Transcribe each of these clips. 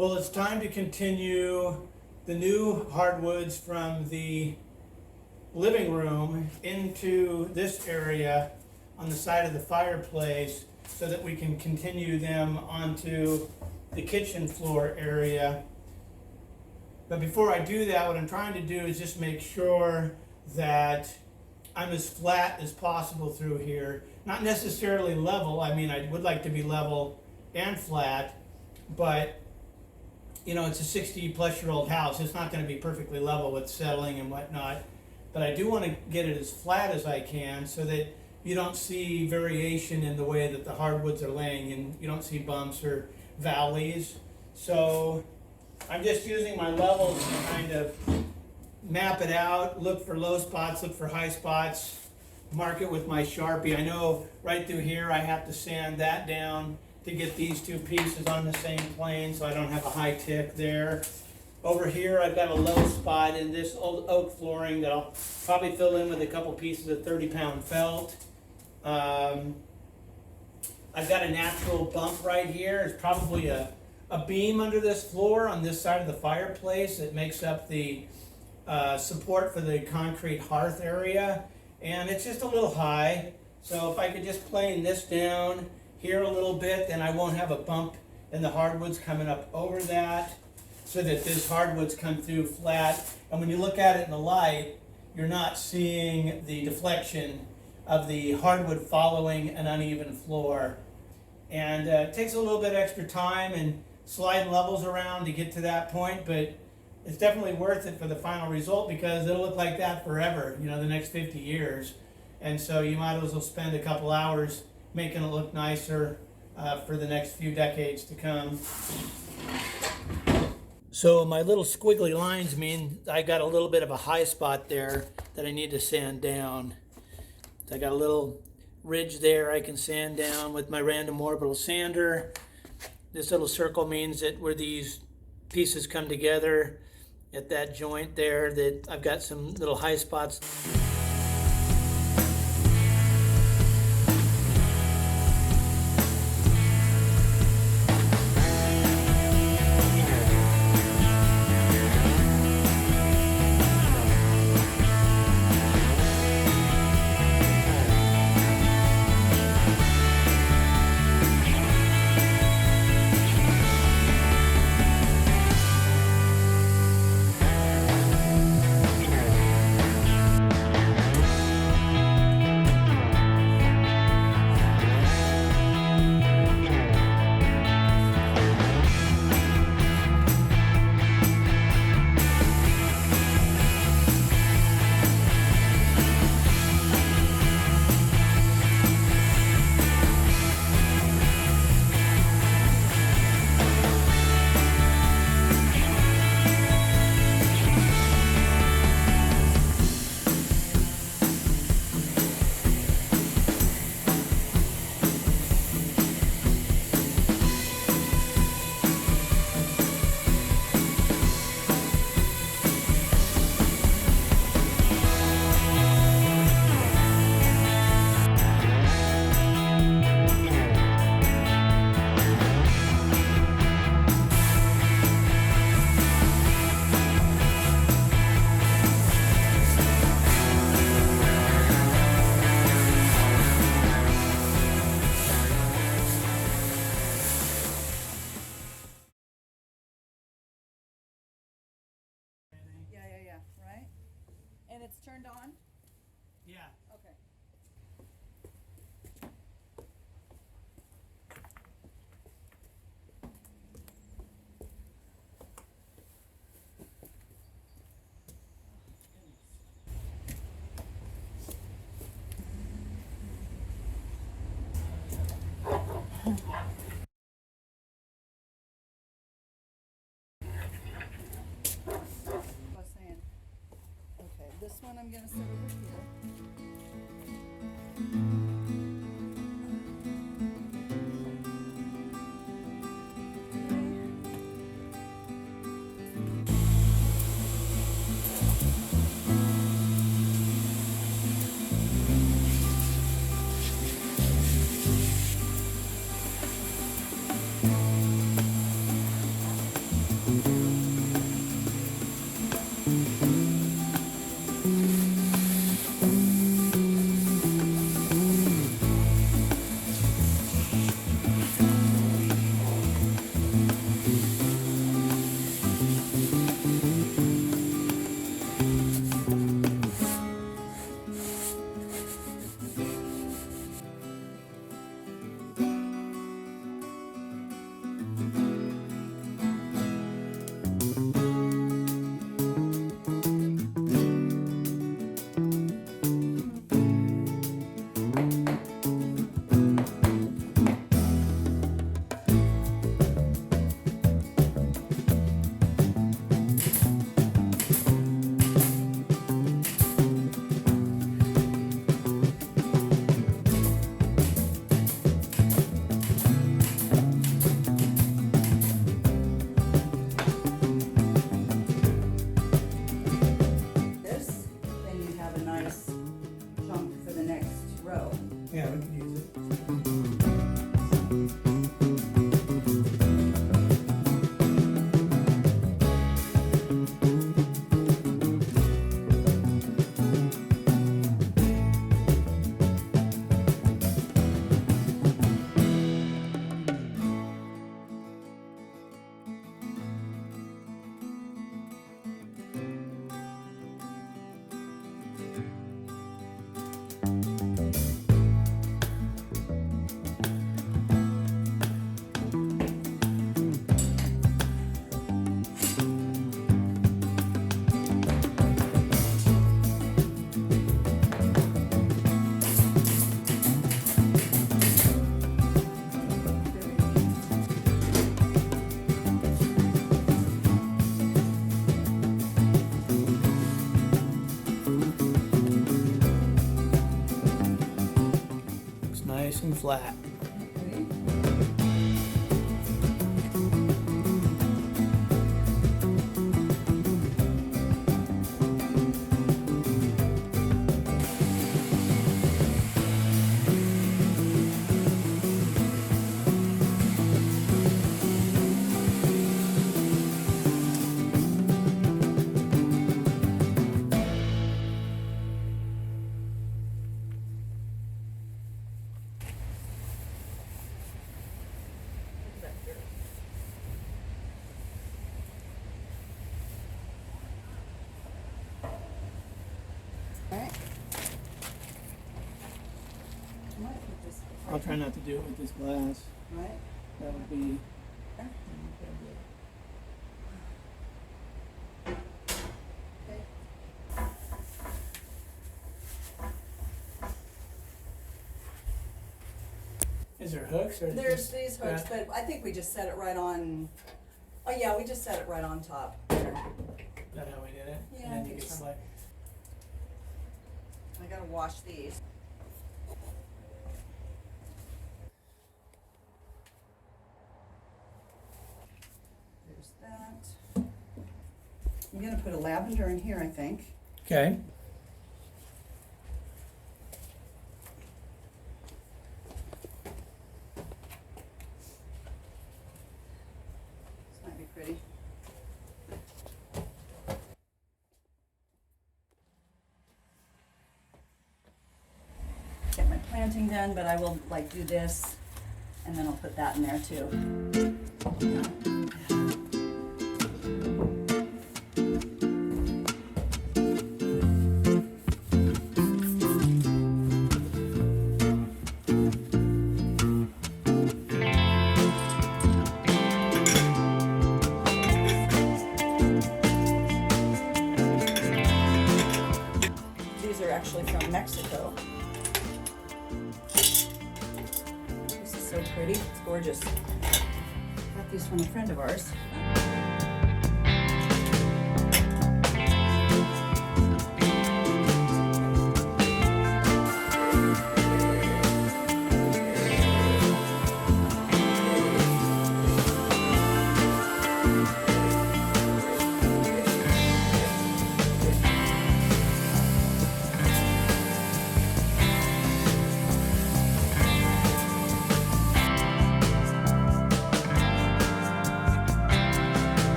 Well, it's time to continue the new hardwoods from the living room into this area on the side of the fireplace so that we can continue them onto the kitchen floor area. But before I do that, what I'm trying to do is just make sure that I'm as flat as possible through here. Not necessarily level. I mean, I would like to be level and flat, but you know, it's a 60-plus-year-old house. It's not going to be perfectly level with settling and whatnot. But I do want to get it as flat as I can so that you don't see variation in the way that the hardwoods are laying and you don't see bumps or valleys. So I'm just using my levels to kind of map it out, look for low spots, look for high spots, mark it with my Sharpie. I know right through here I have to sand that down to get these two pieces on the same plane so I don't have a high tick there. Over here I've got a low spot in this old oak flooring that I'll probably fill in with a couple pieces of 30-pound felt. I've got a natural bump right here. It's probably a beam under this floor on this side of the fireplace that makes up the support for the concrete hearth area, and it's just a little high. So if I could just plane this down here a little bit, then I won't have a bump in the hardwoods coming up over that, so that this hardwoods come through flat. And when you look at it in the light, you're not seeing the deflection of the hardwood following an uneven floor. And it takes a little bit extra time and sliding levels around to get to that point, but it's definitely worth it for the final result because it'll look like that forever, you know, the next 50 years. And so you might as well spend a couple hours making it look nicer for the next few decades to come. So my little squiggly lines mean I got a little bit of a high spot there that I need to sand down. So I got a little ridge there I can sand down with my random orbital sander. This little circle means that where these pieces come together at that joint there, that I've got some little high spots. Right? And it's turned on? Yeah. Okay. This one I'm going to set over here. Yeah, we could use it. Looks nice and flat. Alright. I'll try not to do it with this glass. Right? That would be. Is there hooks or? There's these hooks, but I think we just set it right on, oh yeah, we just set it right on top. Is that how we did it? Yeah, And I then you think could so. slide. I gotta wash these. There's that. I'm gonna put a lavender in here, I think. Okay. This might be pretty. Get my planting done, but I will like do this, and then I'll put that in there too. These are actually from Mexico. This is so pretty, it's gorgeous. Got these from a friend of ours.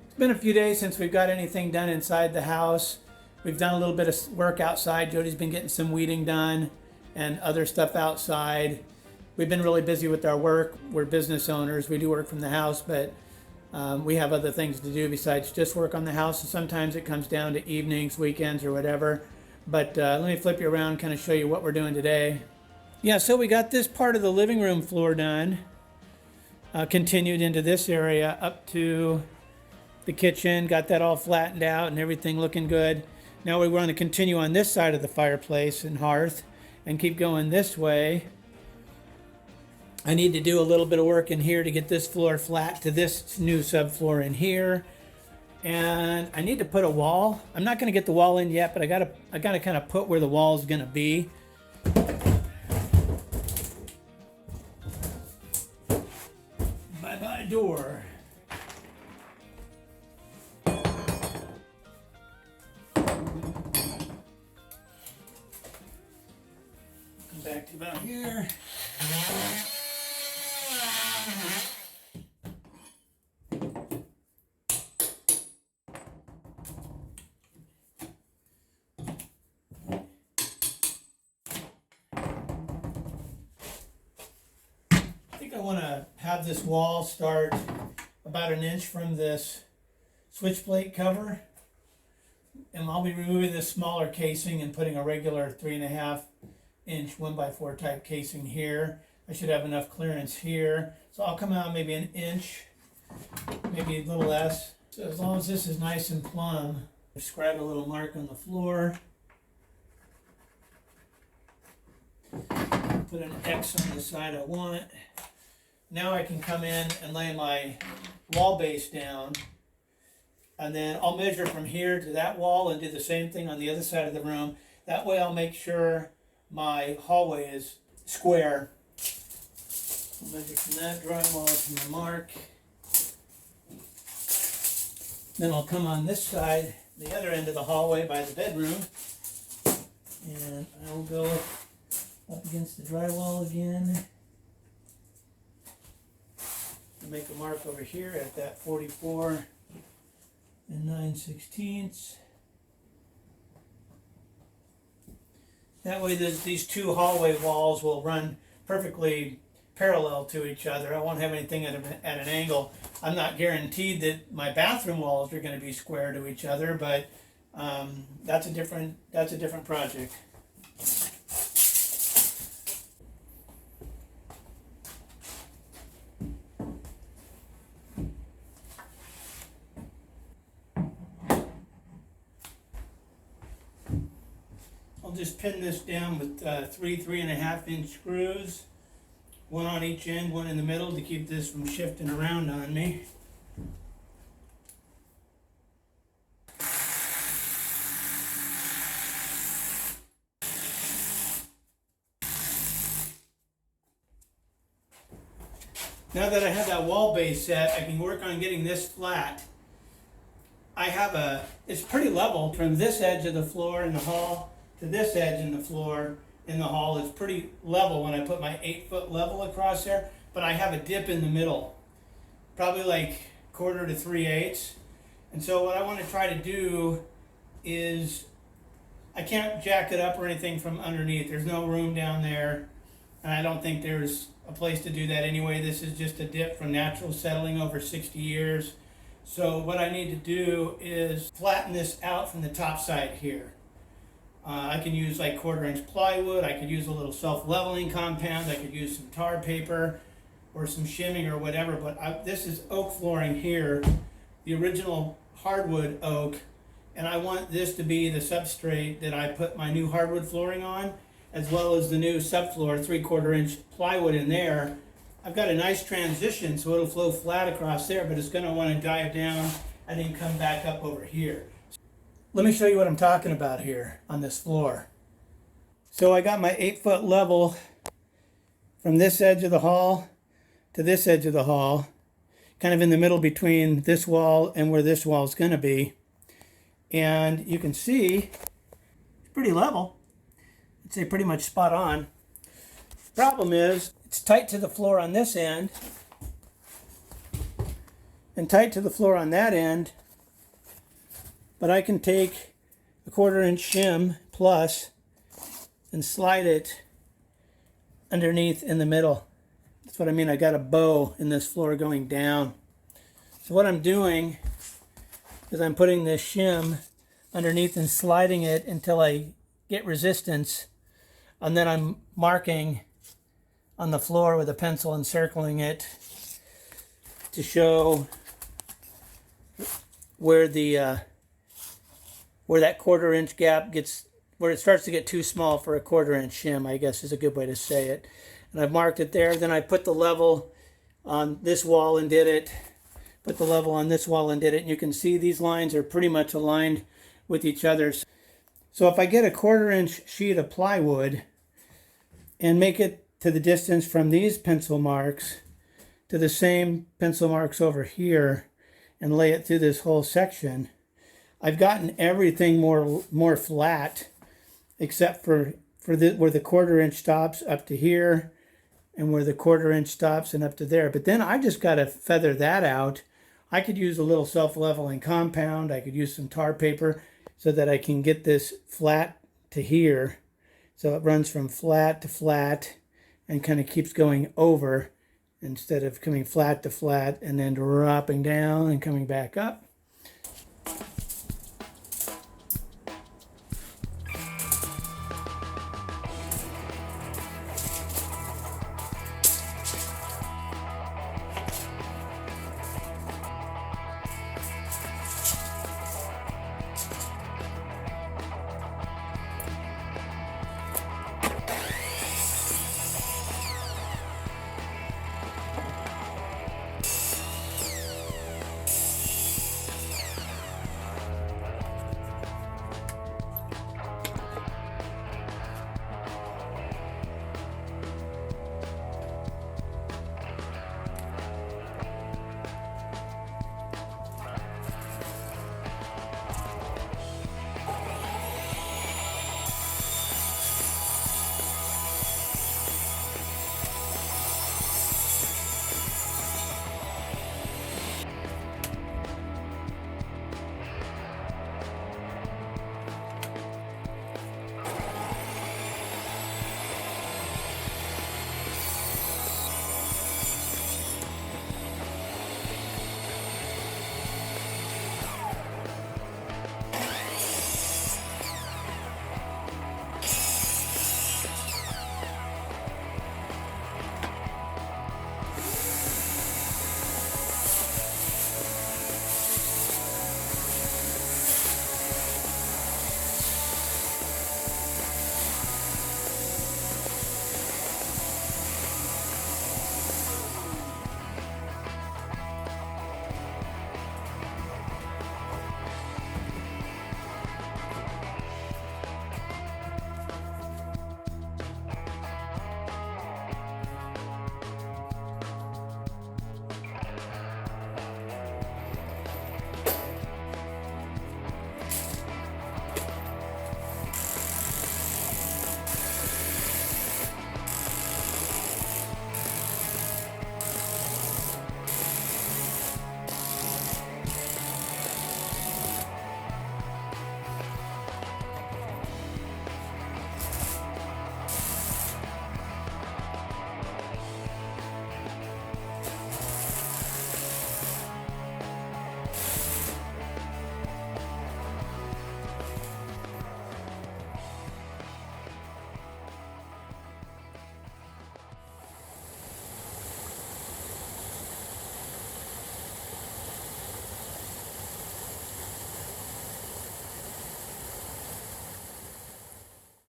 It's been a few days since we've got anything done inside the house. We've done a little bit of work outside. Jody's been getting some weeding done and other stuff outside. We've been really busy with our work. We're business owners. We do work from the house, but we have other things to do besides just work on the house. And sometimes it comes down to evenings, weekends, or whatever. But let me flip you around and kind of show you what we're doing today. Yeah, so we got this part of the living room floor done. Continued into this area up to the kitchen, got that all flattened out and everything looking good. Now we want to continue on this side of the fireplace and hearth and keep going this way. I need to do a little bit of work in here to get this floor flat to this new subfloor in here. And I need to put a wall. I'm not going to get the wall in yet, but I gotta kind of put where the wall is going to be. Bye-bye door. Back to about here. I think I want to have this wall start about an inch from this switch plate cover, and I'll be removing this smaller casing and putting a regular 3.5 inch 1x4 type casing here. I should have enough clearance here. So I'll come out maybe an inch, maybe a little less. So as long as this is nice and plumb, scribe a little mark on the floor. Put an X on the side I want. Now I can come in and lay my wall base down. And then I'll measure from here to that wall and do the same thing on the other side of the room. That way I'll make sure my hallway is square. I'll measure from that drywall to my mark. Then I'll come on this side, the other end of the hallway by the bedroom, and I'll go up against the drywall again and make a mark over here at that 44 9/16. That way these two hallway walls will run perfectly parallel to each other. I won't have anything at an angle. I'm not guaranteed that my bathroom walls are going to be square to each other, but that's a different project. I'll just pin this down with 3.5 inch screws, one on each end, one in the middle, to keep this from shifting around on me. Now that I have that wall base set, I can work on getting this flat. It's pretty level from this edge of the floor in the hall to this edge in the floor in the hall. Is pretty level when I put my 8-foot level across there, but I have a dip in the middle, probably like 1/4 to 3/8. And so what I want to try to do is, I can't jack it up or anything from underneath. There's no room down there. and I don't think there's a place to do that anyway. This is just a dip from natural settling over 60 years. So what I need to do is flatten this out from the top side here. I can use like 1/4 inch plywood, I could use a little self-leveling compound, I could use some tar paper or some shimming or whatever, but this is oak flooring here, the original hardwood oak, and I want this to be the substrate that I put my new hardwood flooring on, as well as the new subfloor 3/4 inch plywood in there. I've got a nice transition so it'll flow flat across there, but it's going to want to dive down and then come back up over here. Let me show you what I'm talking about here on this floor. So I got my 8-foot level from this edge of the hall to this edge of the hall, kind of in the middle between this wall and where this wall is going to be. And you can see it's pretty level. I'd say pretty much spot on. Problem is, it's tight to the floor on this end and tight to the floor on that end, but I can take a 1/4 inch shim plus and slide it underneath in the middle. That's what I mean. I got a bow in this floor going down. So what I'm doing is I'm putting this shim underneath and sliding it until I get resistance, and then I'm marking on the floor with a pencil and circling it to show where the where that 1/4 inch gap gets, where it starts to get too small for a 1/4 inch shim, I guess is a good way to say it. And I've marked it there. Then I put the level on this wall and did it. Put the level on this wall and did it. And you can see these lines are pretty much aligned with each other. So if I get a 1/4 inch sheet of plywood and make it to the distance from these pencil marks to the same pencil marks over here and lay it through this whole section, I've gotten everything more flat, except for where the 1/4 inch stops up to here and where the 1/4 inch stops and up to there. But then I just got to feather that out. I could use a little self-leveling compound. I could use some tar paper so that I can get this flat to here. So it runs from flat to flat and kind of keeps going over instead of coming flat to flat and then dropping down and coming back up.